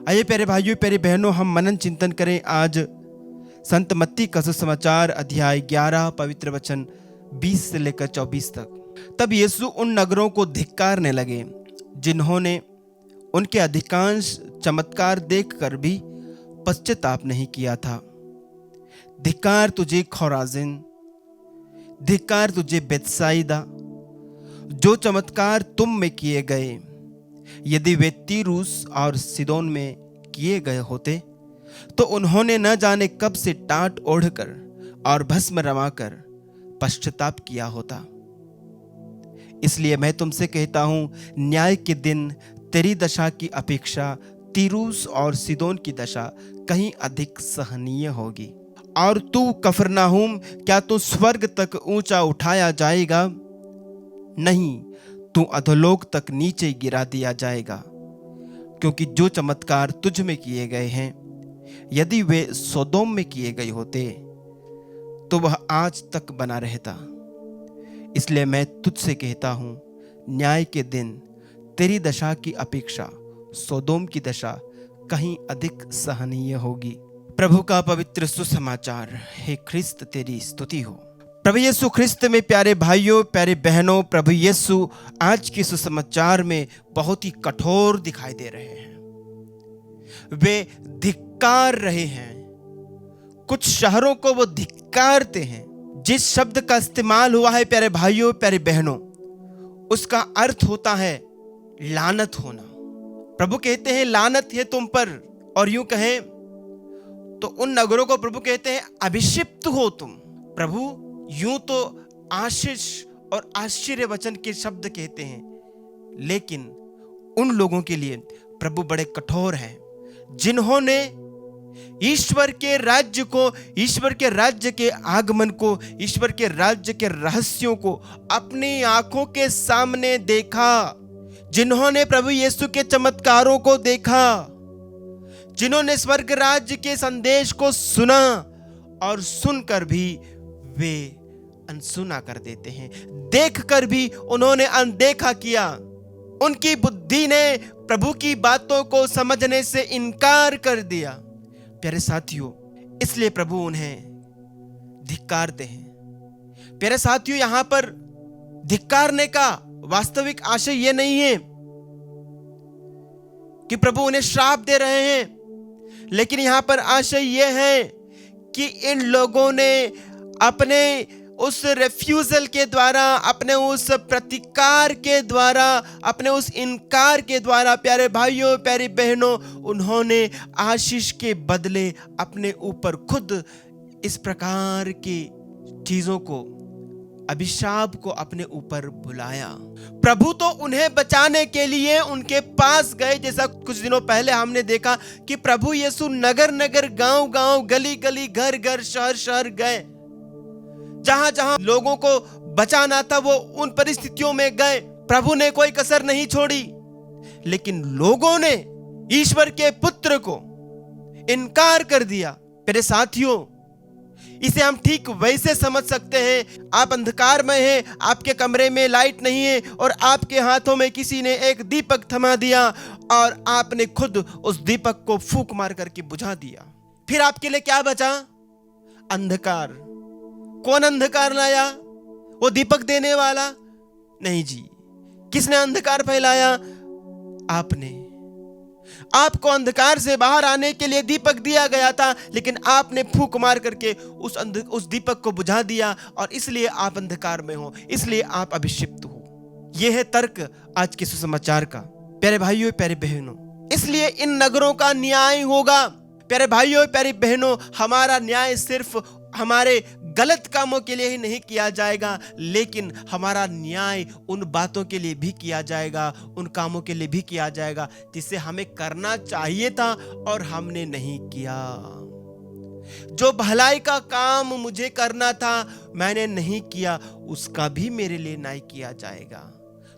आइए प्यारे भाइयों प्यारी बहनों, हम मनन चिंतन करें आज संत मत्ती का सुसमाचार अध्याय 11 पवित्र वचन 20 से लेकर 24 तक। तब यीशु उन नगरों को धिक्कारने लगे जिन्होंने उनके अधिकांश चमत्कार देखकर भी पश्चाताप नहीं किया था। धिक्कार तुझे खोराजिन, धिक्कार तुझे बेतसाइदा, जो चमत्कार तुम में किए गए यदि वे तीरूस और सिदोन में किए गए होते तो उन्होंने न जाने कब से टाट ओढ़कर और भस्म रमाकर पश्चाताप किया होता। इसलिए मैं तुमसे कहता हूं, न्याय के दिन तेरी दशा की अपेक्षा तीरूस और सिदोन की दशा कहीं अधिक सहनीय होगी। और तू कफरनाहूम, क्या तू स्वर्ग तक ऊंचा उठाया जाएगा? नहीं, तू अधोलोक तक नीचे गिरा दिया जाएगा। क्योंकि जो चमत्कार तुझ में किए गए हैं यदि वे सोदोम में किए गए होते तो वह आज तक बना रहता। इसलिए मैं तुझसे कहता हूं, न्याय के दिन तेरी दशा की अपेक्षा सोदोम की दशा कहीं अधिक सहनीय होगी। प्रभु का पवित्र सुसमाचार। हे ख्रिस्त तेरी स्तुति हो। प्रभु यीशु ख्रिस्त में प्यारे भाइयों प्यारे बहनों, प्रभु यीशु आज के सुसमाचार में बहुत ही कठोर दिखाई दे रहे हैं। वे धिक्कार रहे हैं, कुछ शहरों को वो धिक्कारते हैं। जिस शब्द का इस्तेमाल हुआ है प्यारे भाइयों प्यारे बहनों, उसका अर्थ होता है लानत होना। प्रभु कहते हैं लानत है तुम पर, और यूं कहें तो उन नगरों को प्रभु कहते हैं अभिषिक्त हो तुम। प्रभु यूं तो आशीष और आश्चर्य वचन के शब्द कहते हैं, लेकिन उन लोगों के लिए प्रभु बड़े कठोर हैं जिन्होंने ईश्वर के राज्य को, ईश्वर के राज्य के आगमन को, ईश्वर के राज्य के रहस्यों को अपनी आंखों के सामने देखा, जिन्होंने प्रभु यीशु के चमत्कारों को देखा, जिन्होंने स्वर्ग राज्य के संदेश को सुना और सुनकर भी वे अनसुना कर देते हैं। देखकर भी उन्होंने अनदेखा किया। उनकी बुद्धि ने प्रभु की बातों को समझने से इनकार कर दिया। प्यारे साथियों, इसलिए प्रभु उन्हें धिक्कारते हैं। प्यारे साथियों, यहां पर धिक्कारने का वास्तविक आशय यह नहीं है कि प्रभु उन्हें श्राप दे रहे हैं, लेकिन यहां पर आशय यह है कि इन लोगों ने अपने उस रेफ्यूजल के द्वारा, अपने उस प्रतिकार के द्वारा, अपने उस इनकार के द्वारा प्यारे भाइयों प्यारी बहनों, उन्होंने आशीष के बदले अपने ऊपर खुद इस प्रकार की चीजों को, अभिशाप को अपने ऊपर बुलाया। प्रभु तो उन्हें बचाने के लिए उनके पास गए, जैसा कुछ दिनों पहले हमने देखा कि प्रभु यीशु नगर नगर, गांव गांव, गली गली, घर घर, शहर शहर गए। जहां जहां लोगों को बचाना था वो उन परिस्थितियों में गए। प्रभु ने कोई कसर नहीं छोड़ी, लेकिन लोगों ने ईश्वर के पुत्र को इनकार कर दिया। मेरे साथियों, इसे हम ठीक वैसे समझ सकते हैं। आप अंधकार में हैं, आपके कमरे में लाइट नहीं है और आपके हाथों में किसी ने एक दीपक थमा दिया और आपने खुद उस दीपक को फूंक मार करके बुझा दिया। फिर आपके लिए क्या बचा? अंधकार। कौन अंधकार लाया? वो दीपक देने वाला? नहीं जी। किसने अंधकार फैलाया? आपने। आपको अंधकार से बाहर आने के लिए दीपक दिया गया था, लेकिन आपने फूंक मार करके उस दीपक को बुझा दिया और इसलिए आप अंधकार में हो, इसलिए आप अभिषिप्त हो। यह है तर्क आज के सुसमाचार का। प्यारे भाइयों प्यारे बहनों, इसलिए इन नगरों का न्याय होगा। प्यारे भाइयों प्यारी बहनों, हमारा न्याय सिर्फ हमारे गलत कामों के लिए ही नहीं किया जाएगा, लेकिन हमारा न्याय उन बातों के लिए भी किया जाएगा, उन कामों के लिए भी किया जाएगा जिसे हमें करना चाहिए था और हमने नहीं किया। जो भलाई का काम मुझे करना था मैंने नहीं किया, उसका भी मेरे लिए न्याय किया जाएगा।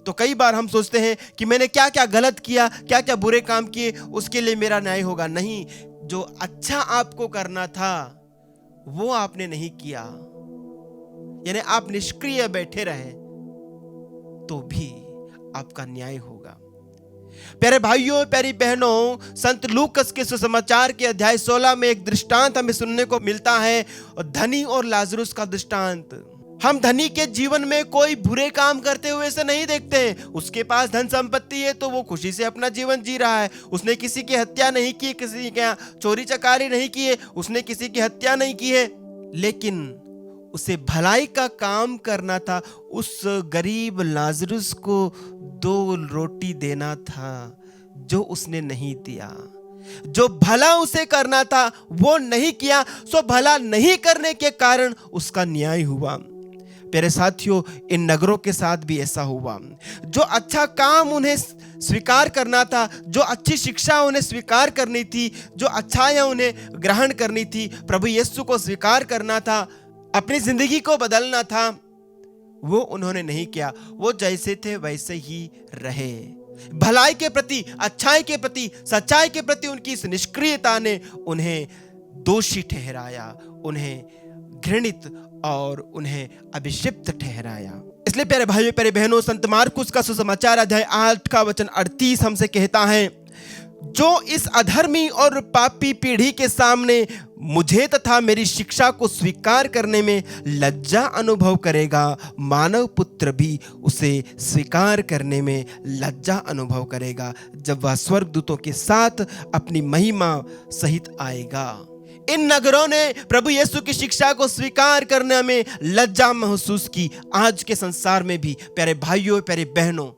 तो कई बार हम सोचते हैं कि मैंने क्या क्या गलत किया, क्या क्या बुरे काम किए, उसके लिए मेरा न्याय होगा। नहीं, जो अच्छा आपको करना था वो आपने नहीं किया, यानी आप निष्क्रिय बैठे रहे, तो भी आपका न्याय होगा। प्यारे भाइयों, प्यारी बहनों, संत लूकस के सुसमाचार के अध्याय 16 में एक दृष्टांत हमें सुनने को मिलता है, धनी और लाजरुस का दृष्टांत। हम धनी के जीवन में कोई बुरे काम करते हुए से नहीं देखते हैं। उसके पास धन संपत्ति है तो वो खुशी से अपना जीवन जी रहा है। उसने किसी की हत्या नहीं की, किसी के चोरी चकारी नहीं की है, उसने किसी की हत्या नहीं की है, लेकिन उसे भलाई का काम करना था। उस गरीब लाजरुस को 2 रोटी देना था, जो उसने नहीं दिया। जो भला उसे करना था वो नहीं किया, सो भला नहीं करने के कारण उसका न्याय हुआ। प्यारे साथियों, इन नगरों के साथ भी ऐसा हुआ। जो अच्छा काम उन्हें स्वीकार करना था, जो अच्छी शिक्षा उन्हें स्वीकार करनी थी, जो अच्छाइयां उन्हें ग्रहण करनी थी, प्रभु यीशु को स्वीकार करना था, अपनी जिंदगी को बदलना था, वो उन्होंने नहीं किया। वो जैसे थे वैसे ही रहे। भलाई के प्रति, अच्छाई के प्रति, सच्चाई के प्रति उनकी इस निष्क्रियता ने उन्हें दोषी ठहराया, उन्हें घृणित और उन्हें अभिषिक्त ठहराया। इसलिए प्यारे भाइयों, प्यारे बहनों, संत मार्कुस का सुसमाचार अध्याय 8 का वचन 38 हमसे कहता है, जो इस अधर्मी और पापी पीढ़ी के सामने मुझे तथा मेरी शिक्षा को स्वीकार करने में लज्जा अनुभव करेगा, मानव पुत्र भी उसे स्वीकार करने में लज्जा अनुभव करेगा, जब वह स्वर्गदूतों के साथ अपनी महिमा सहित आएगा। इन नगरों ने प्रभु यीशु की शिक्षा को स्वीकार करने में लज्जा महसूस की। आज के संसार में भी प्यारे भाइयों, प्यारे बहनों,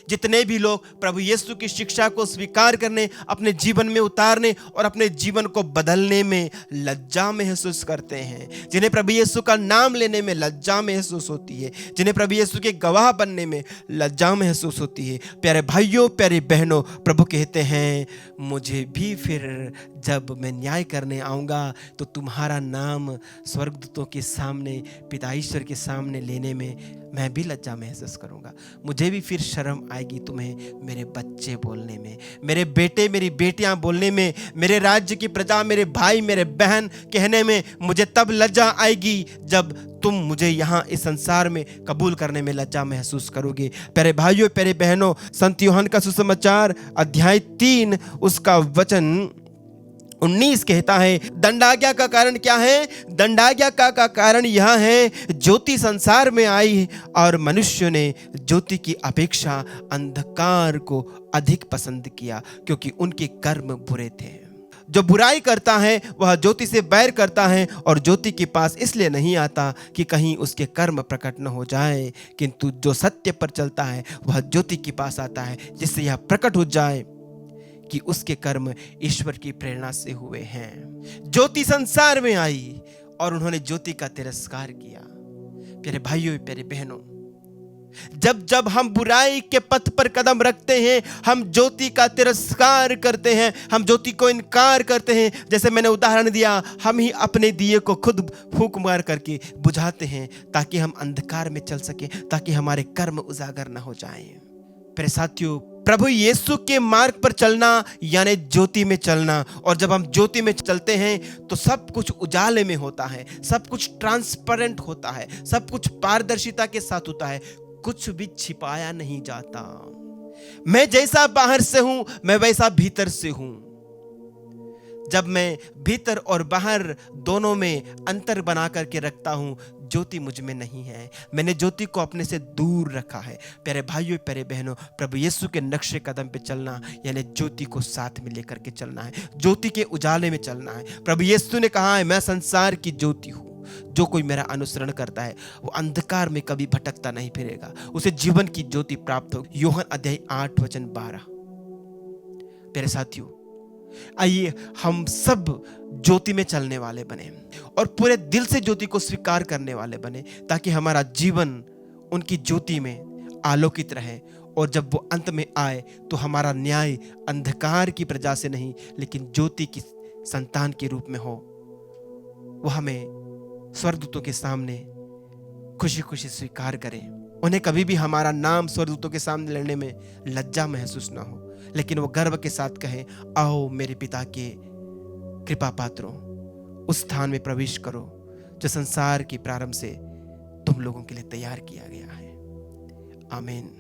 जितने भी लोग प्रभु यीशु की शिक्षा को स्वीकार करने, अपने जीवन में उतारने और अपने जीवन को बदलने में लज्जा महसूस करते हैं, जिन्हें प्रभु यीशु का नाम लेने में लज्जा महसूस होती है, जिन्हें प्रभु यीशु के गवाह बनने में लज्जा महसूस होती है, प्यारे भाइयों, प्यारे बहनों, प्रभु कहते हैं, मुझे भी फिर जब मैं न्याय करने आऊँगा तो तुम्हारा नाम स्वर्गदूतों के सामने, पिता ईश्वर के सामने लेने में मैं भी लज्जा महसूस करूँगा। मुझे भी फिर शर्म आएगी तुम्हें मेरे बच्चे बोलने में, मेरे बेटे, मेरी बेटियां बोलने में, मेरे राज्य की प्रजा, मेरे भाई, मेरे बहन कहने में। मुझे तब लज्जा आएगी जब तुम मुझे यहाँ इस संसार में कबूल करने में लज्जा महसूस करोगे। प्यारे भाइयों, प्यारे बहनों, संत यूहन्ना का सुसमाचार अध्याय 3 उसका वचन 19 कहता है, दंडाज्ञा का कारण क्या है? दंडाज्ञा का कारण यह है, ज्योति संसार में आई और मनुष्य ने ज्योति की अपेक्षा अंधकार को अधिक पसंद किया, क्योंकि उनके कर्म बुरे थे। जो बुराई करता है वह ज्योति से बैर करता है और ज्योति के पास इसलिए नहीं आता कि कहीं उसके कर्म प्रकट न हो जाए, किंतु जो सत्य पर चलता है वह ज्योति के पास आता है, जिससे यह प्रकट हो जाए कि उसके कर्म ईश्वर की प्रेरणा से हुए हैं। ज्योति संसार में आई और उन्होंने ज्योति का तिरस्कार किया। प्यारे भाइयों, प्यारे बहनों, जब जब हम बुराई के पथ पर कदम रखते हैं, हम ज्योति का तिरस्कार करते हैं, हम ज्योति को इनकार करते हैं। जैसे मैंने उदाहरण दिया, हम ही अपने दिए को खुद फूंक मार करके बुझाते हैं ताकि हम अंधकार में चल सके, ताकि हमारे कर्म उजागर न हो जाएं। प्यारे साथियों, प्रभु यीशु के मार्ग पर चलना यानी ज्योति में चलना। और जब हम ज्योति में चलते हैं तो सब कुछ उजाले में होता है, सब कुछ ट्रांसपेरेंट होता है, सब कुछ पारदर्शिता के साथ होता है, कुछ भी छिपाया नहीं जाता। मैं जैसा बाहर से हूं, मैं वैसा भीतर से हूं। जब मैं भीतर और बाहर दोनों में अंतर बना करके रखता हूं, ज्योति मुझ में नहीं है, मैंने ज्योति को अपने से दूर रखा है। प्यारे भाइयों, प्यारे बहनों, प्रभु यीशु के नक्शे कदम पे चलना यानी ज्योति को साथ में लेकर के चलना है, ज्योति के उजाले में चलना है। प्रभु यीशु ने कहा है, मैं संसार की ज्योति हूं, जो कोई मेरा अनुसरण करता है वो अंधकार में कभी भटकता नहीं फिरेगा, उसे जीवन की ज्योति प्राप्त होगी। यूहन्ना अध्याय 8 वचन 12। प्यारे साथियों, आइए हम सब ज्योति में चलने वाले बने और पूरे दिल से ज्योति को स्वीकार करने वाले बने, ताकि हमारा जीवन उनकी ज्योति में आलोकित रहे। और जब वो अंत में आए तो हमारा न्याय अंधकार की प्रजा से नहीं, लेकिन ज्योति की संतान के रूप में हो। वो हमें स्वर्गदूतों के सामने खुशी खुशी स्वीकार करें। उन्हें कभी भी हमारा नाम स्वर्गदूतों के सामने लेने में लज्जा महसूस ना हो, लेकिन वो गर्व के साथ कहें, आओ मेरे पिता के कृपा पात्रों, उस स्थान में प्रवेश करो जो संसार के प्रारंभ से तुम लोगों के लिए तैयार किया गया है। आमीन।